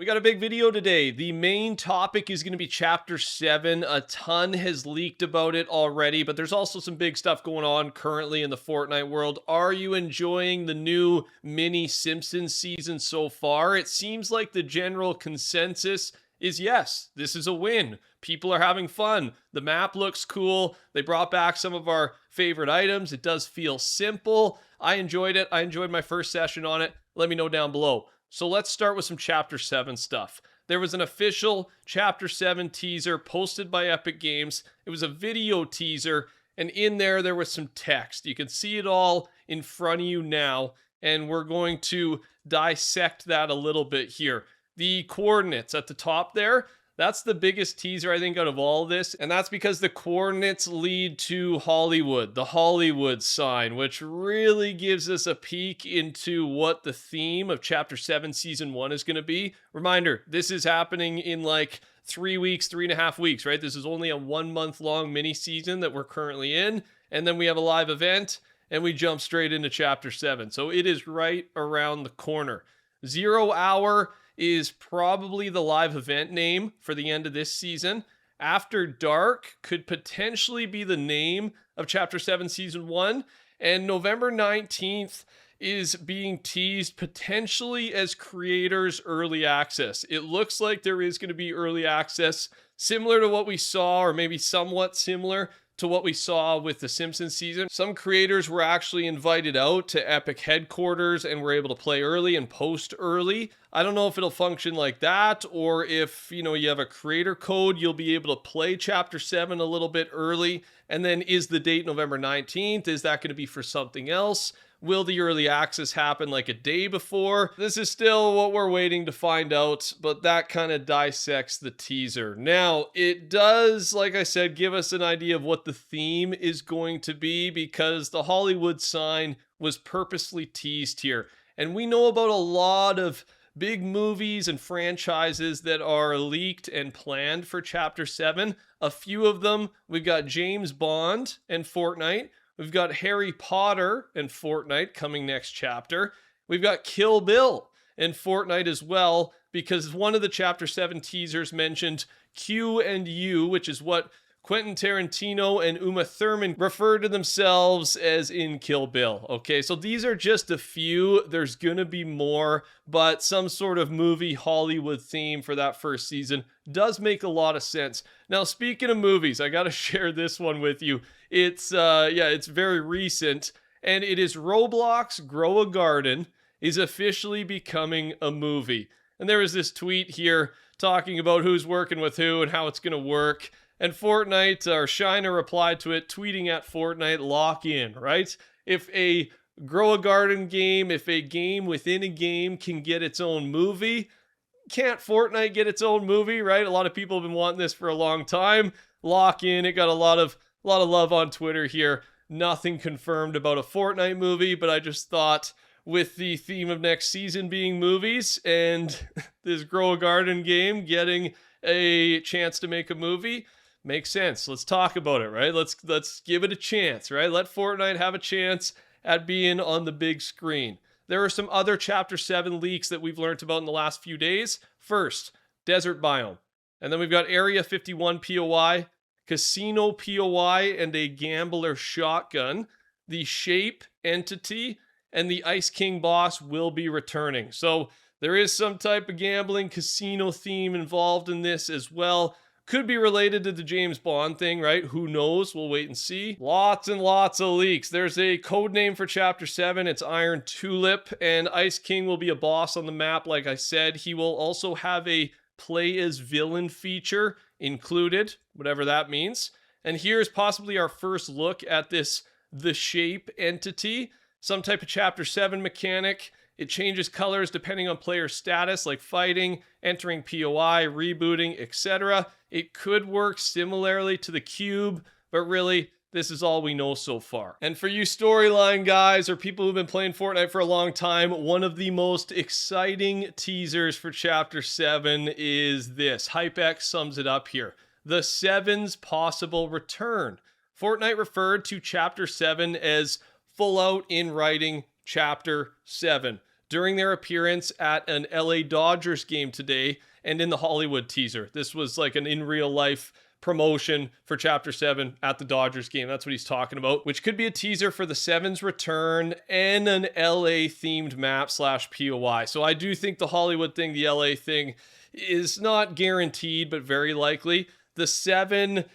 We got a big video today. The main topic is going to be Chapter 7. A ton has leaked about it already, but there's also some big stuff going on currently in the Fortnite world. Are you enjoying the new mini Simpsons season so far? It seems like the general consensus is yes, this is a win. People are having fun. The map looks cool. They brought back some of our favorite items. It does feel simple. I enjoyed it. I enjoyed my first session on it. Let me know down below. So let's start with some Chapter 7 stuff. There was an official Chapter 7 teaser posted by Epic Games. It was a video teaser, and in there was some text. You can see it all in front of you now, and we're going to dissect that a little bit here. The coordinates at the top there, that's the biggest teaser, I think, out of all of this. And that's because the coordinates lead to Hollywood, the Hollywood sign, which really gives us a peek into what the theme of Chapter 7 Season 1 is going to be. Reminder, this is happening in like 3 weeks, 3.5 weeks, right? This is only a 1 month long mini season that we're currently in. And then we have a live event and we jump straight into Chapter 7. So it is right around the corner. 0 Hour is probably the live event name for the end of this season. After Dark could potentially be the name of Chapter 7 Season 1. And November 19th is being teased potentially as creators early access. It looks like there is going to be early access similar to what we saw, or maybe somewhat similar to what we saw with the Simpsons season. Some creators were actually invited out to Epic headquarters and were able to play early and post early. I don't know if it'll function like that, or if, you have a creator code, you'll be able to play Chapter 7 a little bit early. And then is the date November 19th? Is that going to be for something else? Will the early access happen like a day before? This is still what we're waiting to find out, but that kind of dissects the teaser. Now, it does, like I said, give us an idea of what the theme is going to be, because the Hollywood sign was purposely teased here. And we know about a lot of big movies and franchises that are leaked and planned for Chapter 7. A few of them, we've got James Bond and Fortnite. We've got Harry Potter and Fortnite coming next chapter. We've got Kill Bill and Fortnite as well, because one of the Chapter 7 teasers mentioned Q and U, which is what Quentin Tarantino and Uma Thurman refer to themselves as in Kill Bill. Okay, so these are just a few. There's gonna be more, but some sort of movie Hollywood theme for that first season does make a lot of sense. Now, speaking of movies, I gotta share this one with you. It's very recent, and it is Roblox Grow a Garden is officially becoming a movie. And there was this tweet here talking about who's working with who and how it's gonna work. And Fortnite, or Shiner, replied to it, tweeting at Fortnite, lock in, right? If a Grow a Garden game, if a game within a game can get its own movie, can't Fortnite get its own movie, right? A lot of people have been wanting this for a long time. Lock in. It got a lot of love on Twitter here. Nothing confirmed about a Fortnite movie, but I just thought with the theme of next season being movies and this Grow a Garden game getting a chance to make a movie, makes sense. Let's talk about it, right? Let's give it a chance, right? Let Fortnite have a chance at being on the big screen. There are some other Chapter 7 leaks that we've learned about in the last few days. First, desert biome. And then we've got Area 51 POI, Casino POI, and a Gambler shotgun. The Shape entity and the Ice King boss will be returning. So there is some type of gambling casino theme involved in this as well. Could be related to the James Bond thing, right? Who knows? We'll wait and see. Lots and lots of leaks. There's a code name for Chapter 7. It's Iron Tulip, and Ice King will be a boss on the map, like I said. He will also have a play as villain feature included, whatever that means. And here's possibly our first look at this The Shape entity. Some type of Chapter 7 mechanic. It changes colors depending on player status, like fighting, entering POI, rebooting, etc. It could work similarly to the cube, but really, this is all we know so far. And for you storyline guys, or people who've been playing Fortnite for a long time, one of the most exciting teasers for Chapter 7 is this. HypeX sums it up here. The Seven's possible return. Fortnite referred to Chapter 7 as full out in writing Chapter 7. during their appearance at an LA Dodgers game today and in the Hollywood teaser. This was like an in real life promotion for Chapter 7 at the Dodgers game. That's what he's talking about, which could be a teaser for the Seven's return and an LA themed map slash POI. So I do think the Hollywood thing, the LA thing, is not guaranteed, but very likely. The 7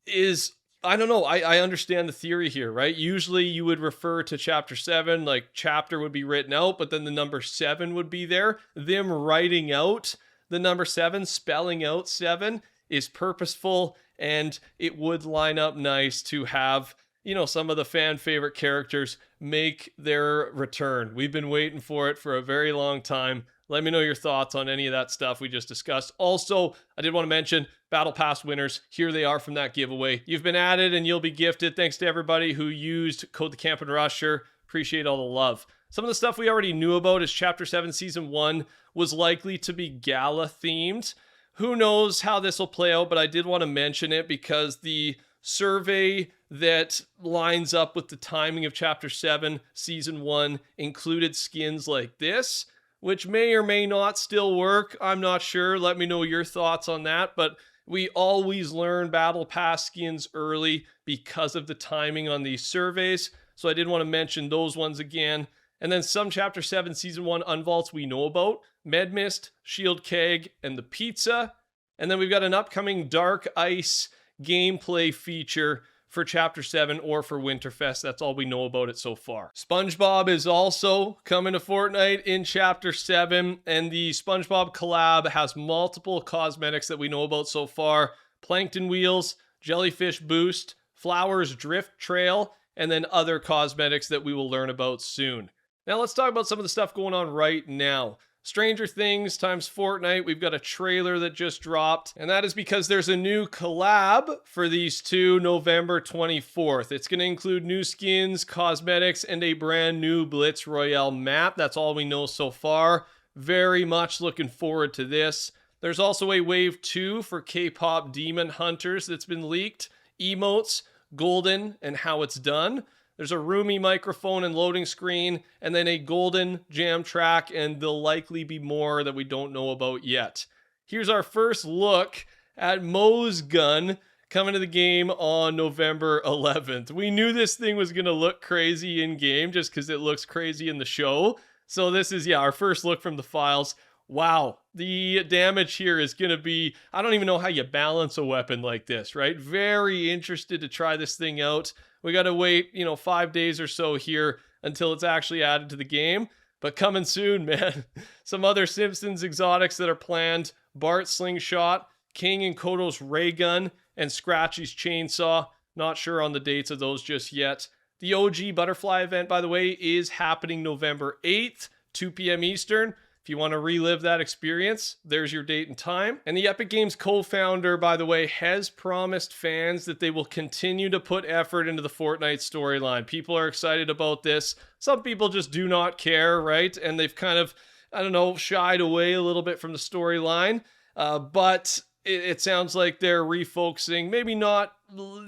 is, I don't know. I understand the theory here, right? Usually you would refer to Chapter 7, like chapter would be written out, but then the number 7 would be there. Them writing out the number 7, spelling out 7, is purposeful, and it would line up nice to have, you know, some of the fan favorite characters make their return. We've been waiting for it for a very long time. Let me know your thoughts on any of that stuff we just discussed. Also, I did want to mention Battle Pass winners. Here they are from that giveaway. You've been added and you'll be gifted. Thanks to everybody who used code TheCampingRusher. Appreciate all the love. Some of the stuff we already knew about is Chapter 7 Season 1 was likely to be gala themed. Who knows how this will play out, but I did want to mention it because the survey that lines up with the timing of Chapter 7 Season 1 included skins like this, which may or may not still work. I'm not sure. Let me know your thoughts on that. But we always learn Battle Pass skins early because of the timing on these surveys. So I did want to mention those ones again. And then some Chapter 7 Season 1 unvaults we know about. Medmist, Shield Keg, and the Pizza. And then we've got an upcoming Dark Ice gameplay feature for Chapter 7 or for Winterfest. That's all we know about it so far. SpongeBob is also coming to Fortnite in Chapter 7, and the SpongeBob collab has multiple cosmetics that we know about so far. Plankton Wheels, Jellyfish Boost, Flowers Drift Trail, and then other cosmetics that we will learn about soon. Now let's talk about some of the stuff going on right now. Stranger Things times Fortnite, we've got a trailer that just dropped, and that is because there's a new collab for these two November 24th. It's going to include new skins, cosmetics, and a brand new Blitz Royale map. That's all we know so far. Very much looking forward to this. There's also a Wave 2 for K-pop Demon Hunters that's been leaked. Emotes, Golden, and how it's done. There's a roomy microphone and loading screen, and then a golden jam track, and there'll likely be more that we don't know about yet. Here's our first look at Moe's gun coming to the game on November 11th. We knew this thing was going to look crazy in game just because it looks crazy in the show. So this is, our first look from the files. Wow, the damage here is going to be, I don't even know how you balance a weapon like this, right? Very interested to try this thing out. We got to wait, 5 days or so here until it's actually added to the game. But coming soon, man. Some other Simpsons exotics that are planned. Bart's slingshot, King and Koto's ray gun, and Scratchy's chainsaw. Not sure on the dates of those just yet. The OG Butterfly event, by the way, is happening November 8th, 2 p.m. Eastern. If you want to relive that experience, there's your date and time. And the Epic Games co-founder, by the way, has promised fans that they will continue to put effort into the Fortnite storyline. People are excited about this. Some people just do not care, right? And they've kind of, shied away a little bit from the storyline. But it sounds like they're refocusing, maybe not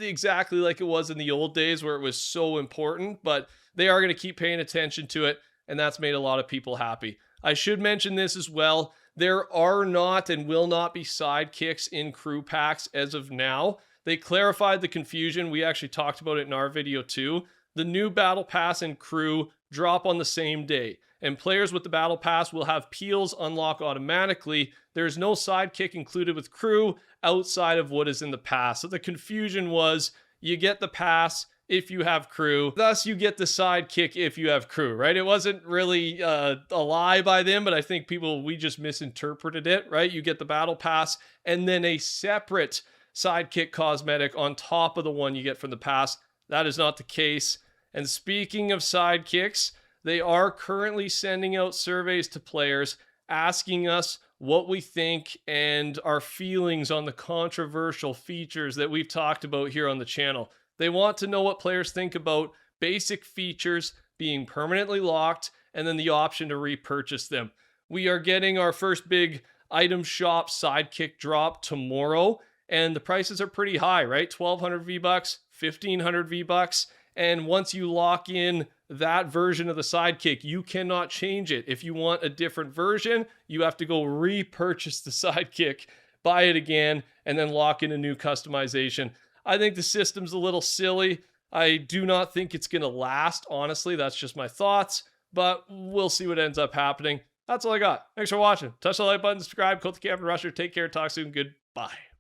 exactly like it was in the old days where it was so important, but they are going to keep paying attention to it. And that's made a lot of people happy. I should mention this as well. There are not and will not be sidekicks in crew packs as of now. They clarified the confusion. We actually talked about it in our video too. The new Battle Pass and crew drop on the same day, and players with the Battle Pass will have peels unlock automatically. There's no sidekick included with crew outside of what is in the pass. So the confusion was you get the pass if you have crew, thus you get the sidekick if you have crew, right? It wasn't really a lie by them, but I think we just misinterpreted it, right? You get the battle pass and then a separate sidekick cosmetic on top of the one you get from the pass. That is not the case. And speaking of sidekicks, they are currently sending out surveys to players asking us what we think and our feelings on the controversial features that we've talked about here on the channel. They want to know what players think about basic features being permanently locked and then the option to repurchase them. We are getting our first big item shop sidekick drop tomorrow, and the prices are pretty high, right? 1,200 V-Bucks, 1,500 V-Bucks. And once you lock in that version of the sidekick. You cannot change it. If you want a different version, you have to go repurchase the sidekick, buy it again, and then lock in a new customization. I think the system's a little silly. I do not think it's going to last. Honestly, that's just my thoughts, but we'll see what ends up happening. That's all I got. Thanks for watching. Touch the like button, subscribe, code the Camping Rusher. Take care. Talk soon. Goodbye.